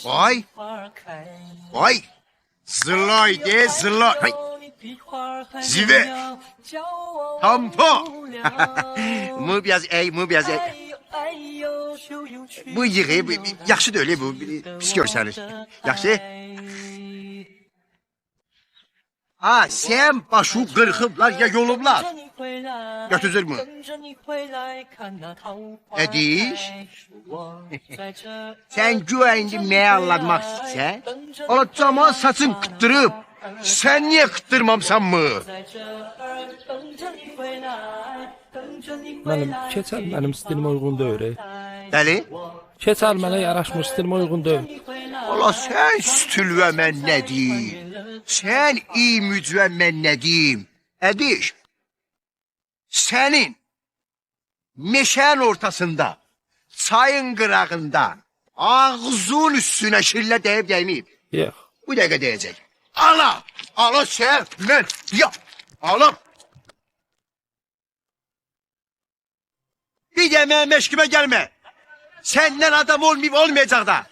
Vay. Vay. Zırlay de zırlay. Zive. Tampo. Mı biraz ey, mı biraz ey. Bu yığı, yaxşı da öyle bu. Pis görseniz. Yaxşı. Ha, sen başı kırkıblar ya yolublar. Götüzür mü? Ediş. Sen güveyindi meyallanmak istəyən. Ola cama saçın kıttırıp. Sen niye kıttırmamsan mı? Mənim stilimə uyğun deyil. Dəli? Keçəl mənə yaraşmır, stilimə uyğun deyil. Ola sen stülvə mən nə deyim? Sen iyi mücvə mən nə deyim? Ediş. Senin meşənin ortasında, çayın qırağında, ağzın üstüne şillə deyib dəyməyib. Yox. Bu dəqiqə deyəcək. Ala! Ala sen! Mən! Ya! Alam! Bir də mənim meşkime gelme. Senden adam olmayıp olmayacak da.